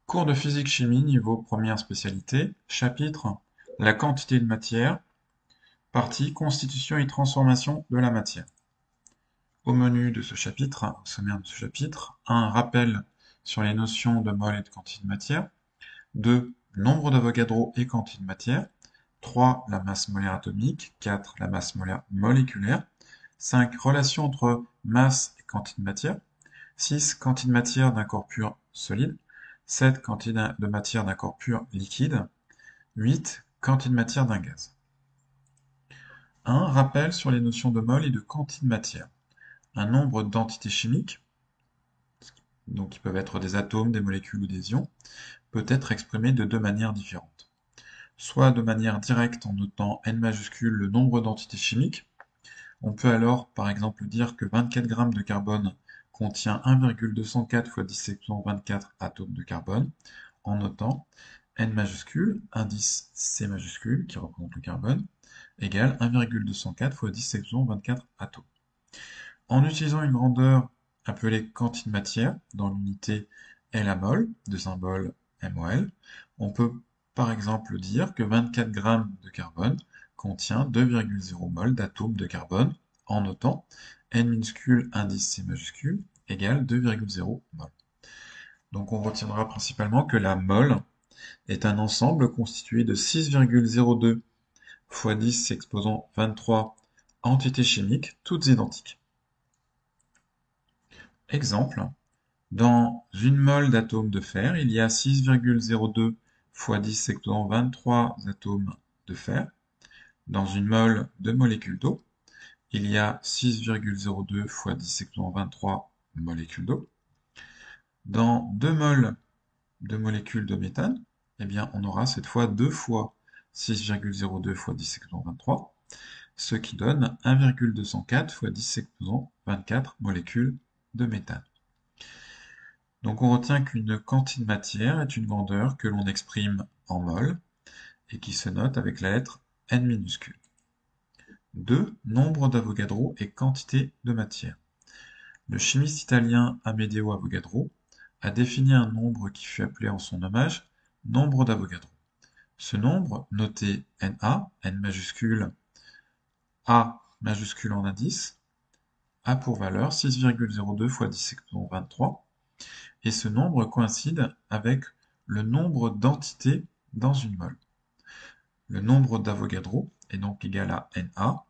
Cours de physique-chimie, niveau première spécialité, chapitre La quantité de matière, partie Constitution et transformation de la matière. Au menu de ce chapitre, au sommaire de ce chapitre, 1. Rappel sur les notions de mol et de quantité de matière. 2. Nombre d'Avogadro et quantité de matière. 3. La masse molaire atomique. 4. La masse molaire moléculaire. 5. Relation entre masse et quantité de matière. 6. Quantité de matière d'un corps pur solide. 7. Quantité de matière d'un corps pur liquide. 8. Quantité de matière d'un gaz. 1. Rappel sur les notions de mol et de quantité de matière. Un nombre d'entités chimiques, donc qui peuvent être des atomes, des molécules ou des ions, peut être exprimé de deux manières différentes. Soit de manière directe en notant N majuscule le nombre d'entités chimiques. On peut alors par exemple dire que 24 g de carbone contient 1,204 fois 10 24 atomes de carbone, en notant N majuscule, indice C majuscule, qui représente le carbone, égale 1,204 fois 10 24 atomes. En utilisant une grandeur appelée quantité de matière, dans l'unité L à mol, de symbole MOL, on peut par exemple dire que 24 g de carbone contient 2,0 mol d'atomes de carbone, en notant N minuscule indice C majuscule égale 2,0 mol. Donc on retiendra principalement que la mol est un ensemble constitué de 6,02 fois 10 exposant 23 entités chimiques, toutes identiques. Exemple, dans une mole d'atomes de fer, il y a 6,02 fois 10 exposant 23 atomes de fer. Dans une mole de molécules d'eau, il y a 6,02 fois 10 exposant 23 molécules d'eau. Dans 2 moles de molécules de méthane, eh bien, on aura cette fois 2 fois 6,02 fois 10 exposant 23, ce qui donne 1,204 fois 10 exposant 24 molécules de méthane. Donc on retient qu'une quantité de matière est une grandeur que l'on exprime en mol et qui se note avec la lettre N minuscule. 2. Nombre d'Avogadro et quantité de matière. Le chimiste italien Amedeo Avogadro a défini un nombre qui fut appelé en son hommage nombre d'Avogadro. Ce nombre, noté Na, N majuscule, A majuscule en indice, a pour valeur 6,02 fois 10 exposant 23, et ce nombre coïncide avec le nombre d'entités dans une mole. Le nombre d'Avogadro est donc égal à Na,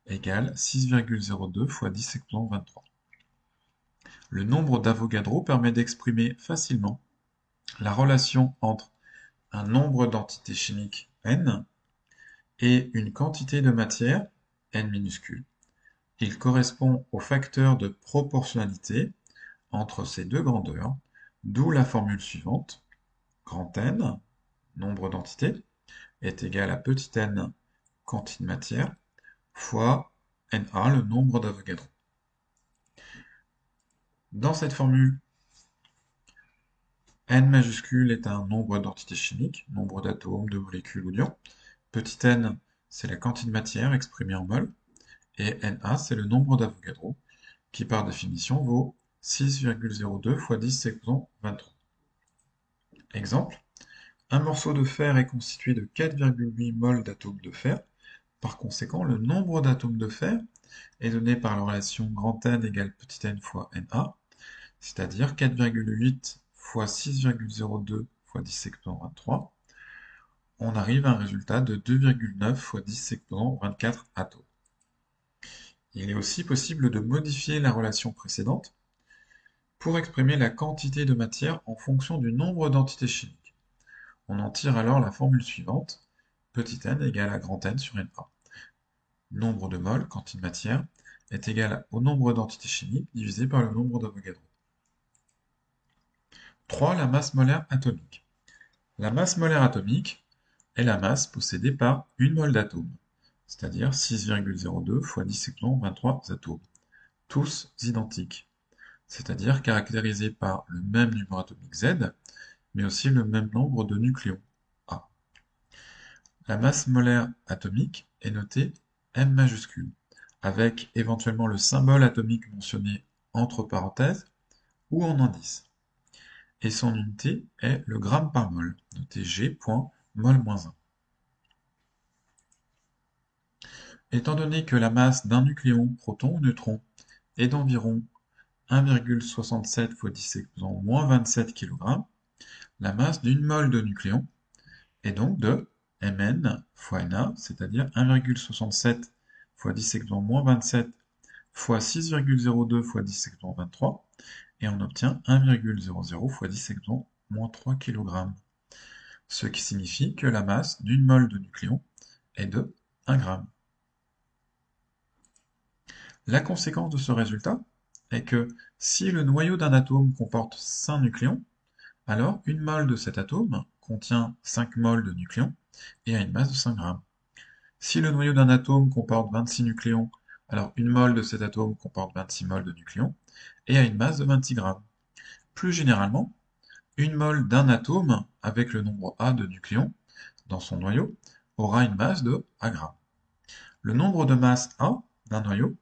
égale 6,02 fois 10 exposant 23. Le nombre d'Avogadro permet d'exprimer facilement la relation entre un nombre d'entités chimiques n et une quantité de matière n minuscule. Il correspond au facteur de proportionnalité entre ces deux grandeurs, d'où la formule suivante. Grand N, nombre d'entités, est égal à petit n, quantité de matière, fois Na, le nombre d'Avogadro. Dans cette formule, N majuscule est un nombre d'entités chimiques, nombre d'atomes, de molécules ou d'ions. Petit n, c'est la quantité de matière exprimée en mol. Et Na, c'est le nombre d'Avogadro, qui par définition vaut 6,02 fois 10 exposant 23. Exemple, un morceau de fer est constitué de 4,8 mol d'atomes de fer. Par conséquent, le nombre d'atomes de fer est donné par la relation grand N égale petit n fois Na, c'est-à-dire 4,8 fois 6,02 fois 10 exposant 23. On arrive à un résultat de 2,9 fois 10 exposant 24 atomes. Il est aussi possible de modifier la relation précédente pour exprimer la quantité de matière en fonction du nombre d'entités chimiques. On en tire alors la formule suivante, petit n égale à grand N sur Na. Nombre de moles, quantité de matière, est égal au nombre d'entités chimiques divisé par le nombre d'Avogadro. 3. La masse molaire atomique. La masse molaire atomique est la masse possédée par une mole d'atome, c'est-à-dire 6,02 fois 10 exposant 23 atomes, tous identiques, c'est-à-dire caractérisés par le même numéro atomique Z, mais aussi le même nombre de nucléons, A. La masse molaire atomique est notée M majuscule, avec éventuellement le symbole atomique mentionné entre parenthèses ou en indice. et son unité est le gramme par mol, noté G.mol-1. Étant donné que la masse d'un nucléon, proton ou neutron est d'environ 1,67 fois 10 exposant moins 27 kg, la masse d'une mole de nucléon est donc de Mn fois Na, c'est-à-dire 1,67 fois 10 exposant moins 27 fois 6,02 fois 10 exposant 23, et on obtient 1,00 fois 10 exposant moins 3 kg, ce qui signifie que la masse d'une mole de nucléon est de 1 g. La conséquence de ce résultat est que si le noyau d'un atome comporte 5 nucléons, alors une mole de cet atome contient 5 moles de nucléons et a une masse de 5 g. Si le noyau d'un atome comporte 26 nucléons, alors une mole de cet atome comporte 26 moles de nucléons et a une masse de 26 g. Plus généralement, une mole d'un atome avec le nombre A de nucléons dans son noyau aura une masse de A g. Le nombre de masses A d'un noyau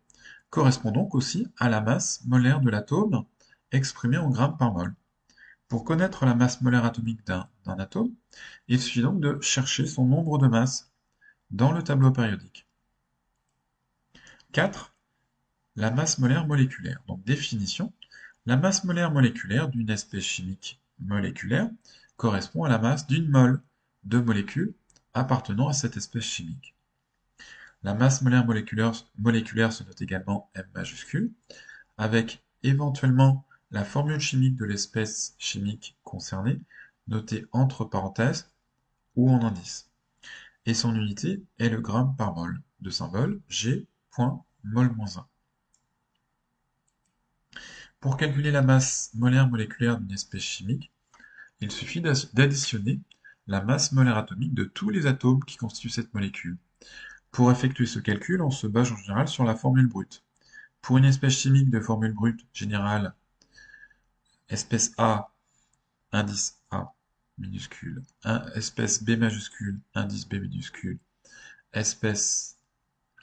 correspond donc aussi à la masse molaire de l'atome exprimée en grammes par mol. Pour connaître la masse molaire atomique d'un atome, il suffit donc de chercher son nombre de masses dans le tableau périodique. 4. La masse molaire moléculaire. Donc définition. La masse molaire moléculaire d'une espèce chimique moléculaire correspond à la masse d'une mole de molécules appartenant à cette espèce chimique. La masse molaire moléculaire se note également M majuscule, avec éventuellement la formule chimique de l'espèce chimique concernée, notée entre parenthèses ou en indice. Et son unité est le gramme par mol, de symbole G.mol-1. Pour calculer la masse molaire moléculaire d'une espèce chimique, il suffit d'additionner la masse molaire atomique de tous les atomes qui constituent cette molécule. Pour effectuer ce calcul, on se base en général sur la formule brute. Pour une espèce chimique de formule brute générale, espèce A, indice A minuscule, espèce B majuscule, indice B minuscule, espèce...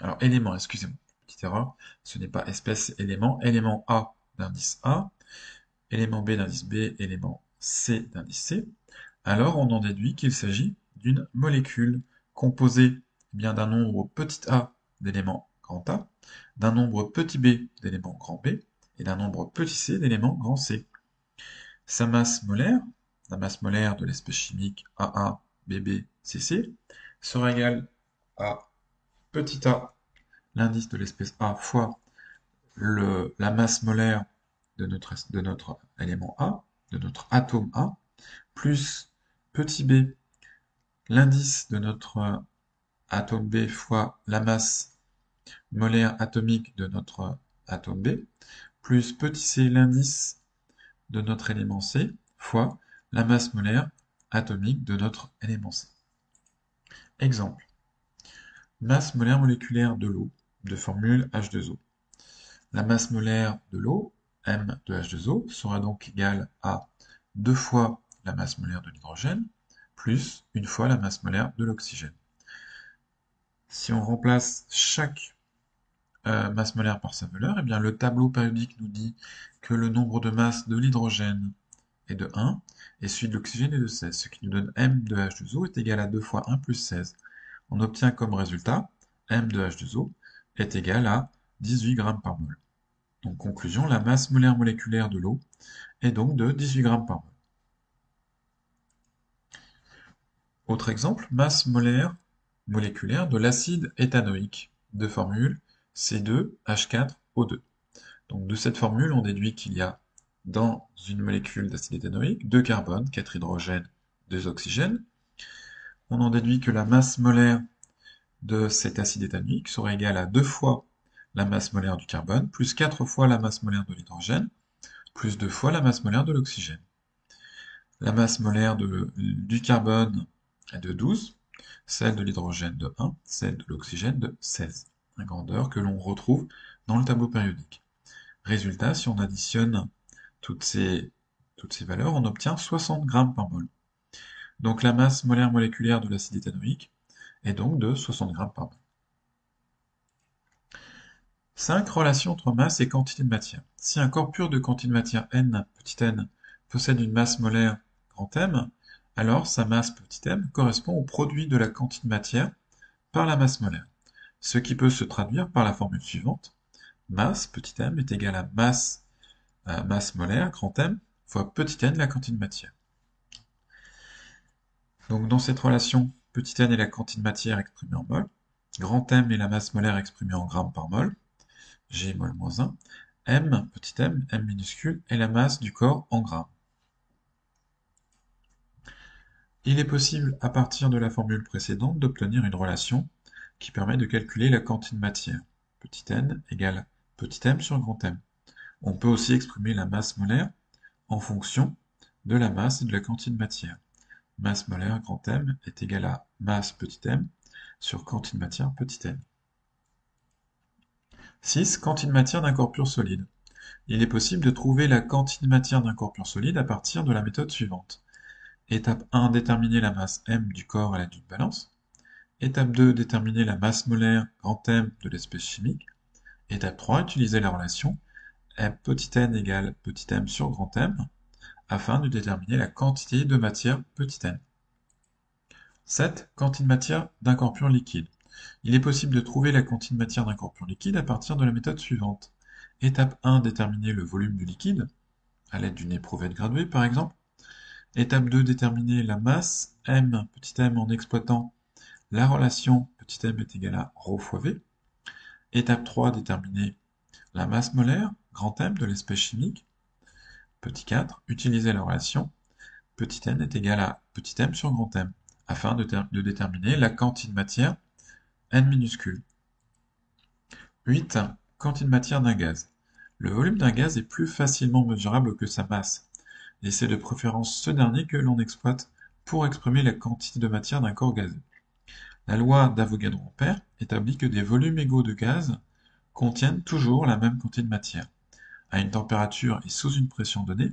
Alors, élément, excusez-moi, petite erreur, ce n'est pas espèce, c'est élément. Élément A d'indice A, élément B d'indice B, élément C d'indice C. Alors, on en déduit qu'il s'agit d'une molécule composée bien d'un nombre petit a d'éléments grand A, d'un nombre petit b d'éléments grand B, et d'un nombre petit c d'éléments grand C. Sa masse molaire, la masse molaire de l'espèce chimique AA, BB, CC, sera égale à petit a, l'indice de l'espèce A, fois la masse molaire de notre élément A, de notre atome A, plus petit b, l'indice de notre atome B fois la masse molaire atomique de notre atome B, plus petit c, l'indice de notre élément C, fois la masse molaire atomique de notre élément C. Exemple. Masse molaire moléculaire de l'eau, de formule H2O. La masse molaire de l'eau, M de H2O, sera donc égale à 2 fois la masse molaire de l'hydrogène, plus 1 fois la masse molaire de l'oxygène. Si on remplace chaque masse molaire par sa valeur, eh bien le tableau périodique nous dit que le nombre de masses de l'hydrogène est de 1, et celui de l'oxygène est de 16, ce qui nous donne M de H2O est égal à 2 fois 1 plus 16. On obtient comme résultat, M de H2O est égal à 18 g par mol. Donc conclusion, la masse molaire moléculaire de l'eau est donc de 18 g par mol. Autre exemple, masse molaire moléculaire de l'acide éthanoïque, de formule C2H4O2. Donc de cette formule, on déduit qu'il y a dans une molécule d'acide éthanoïque 2 carbones, 4 hydrogènes, 2 oxygènes. On en déduit que la masse molaire de cet acide éthanoïque sera égale à 2 fois la masse molaire du carbone, plus 4 fois la masse molaire de l'hydrogène, plus 2 fois la masse molaire de l'oxygène. La masse molaire du carbone est de 12, celle de l'hydrogène de 1, celle de l'oxygène de 16, la grandeur que l'on retrouve dans le tableau périodique. Résultat, si on additionne toutes ces valeurs, on obtient 60 g par mol. Donc la masse molaire moléculaire de l'acide éthanoïque est donc de 60 g par mol. 5. Relation entre masse et quantité de matière. Si un corps pur de quantité de matière n, petit n, possède une masse molaire grand M, alors sa masse petit m correspond au produit de la quantité de matière par la masse molaire, ce qui peut se traduire par la formule suivante. Masse petit m est égal à masse molaire grand M fois petit n la quantité de matière. Donc dans cette relation, petit n est la quantité de matière exprimée en mol, grand M est la masse molaire exprimée en grammes par mol, G mol moins 1, m, petit m minuscule, est la masse du corps en grammes. Il est possible, à partir de la formule précédente, d'obtenir une relation qui permet de calculer la quantité de matière. Petit n égale petit m sur grand M. On peut aussi exprimer la masse molaire en fonction de la masse et de la quantité de matière. Masse molaire grand M est égale à masse petit m sur quantité de matière petit n. 6. Quantité de matière d'un corps pur solide. Il est possible de trouver la quantité de matière d'un corps pur solide à partir de la méthode suivante. Étape 1, déterminer la masse m du corps à l'aide d'une balance. Étape 2, déterminer la masse molaire grand M de l'espèce chimique. Étape 3, utiliser la relation petit n égale petit m sur grand M afin de déterminer la quantité de matière petit n. 7. Quantité de matière d'un corps pur liquide. Il est possible de trouver la quantité de matière d'un corps pur liquide à partir de la méthode suivante. Étape 1, déterminer le volume du liquide, à l'aide d'une éprouvette graduée par exemple. Étape 2, déterminer la masse m petit m en exploitant la relation petit m est égal à ρ fois V. Étape 3, déterminer la masse molaire grand M de l'espèce chimique. Petit 4, utiliser la relation petit n est égal à petit m sur grand M afin de déterminer la quantité de matière n minuscule. 8. Quantité de matière d'un gaz. Le volume d'un gaz est plus facilement mesurable que sa masse, et c'est de préférence ce dernier que l'on exploite pour exprimer la quantité de matière d'un corps gazeux. La loi d'Avogadro-Ampère établit que des volumes égaux de gaz contiennent toujours la même quantité de matière. À une température et sous une pression donnée,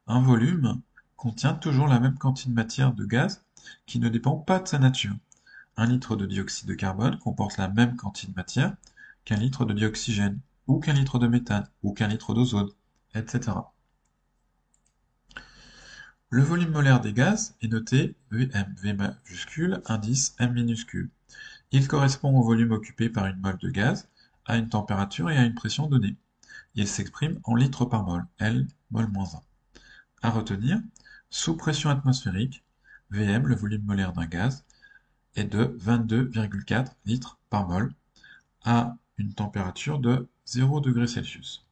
un volume contient toujours la même quantité de matière de gaz qui ne dépend pas de sa nature. 1 litre de dioxyde de carbone comporte la même quantité de matière qu'un litre de dioxygène, ou qu'un litre de méthane, ou qu'un litre d'ozone, etc. Le volume molaire des gaz est noté Vm, V majuscule, indice M minuscule. Il correspond au volume occupé par une mole de gaz, à une température et à une pression donnée. Il s'exprime en litres par mol, L mol moins 1. À retenir, sous pression atmosphérique, Vm, le volume molaire d'un gaz, est de 22,4 litres par mol à une température de 0 degré Celsius.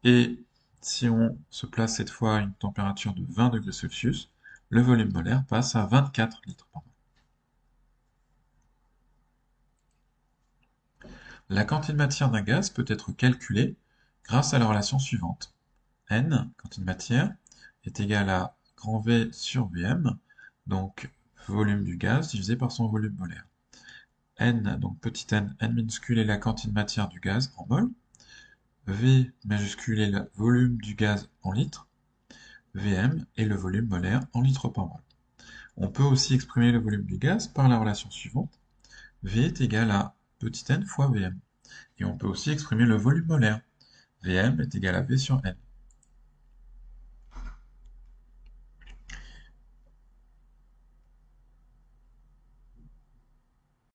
Et si on se place cette fois à une température de 20 degrés Celsius, le volume molaire passe à 24 litres par mol. La quantité de matière d'un gaz peut être calculée grâce à la relation suivante. N, quantité de matière, est égale à grand V sur Vm, donc volume du gaz divisé par son volume molaire. N, donc petit n, n minuscule est la quantité de matière du gaz en mol. V majuscule est le volume du gaz en litres. Vm est le volume molaire en litres par mol. On peut aussi exprimer le volume du gaz par la relation suivante. V est égal à petit n fois Vm. Et on peut aussi exprimer le volume molaire. Vm est égal à V sur n.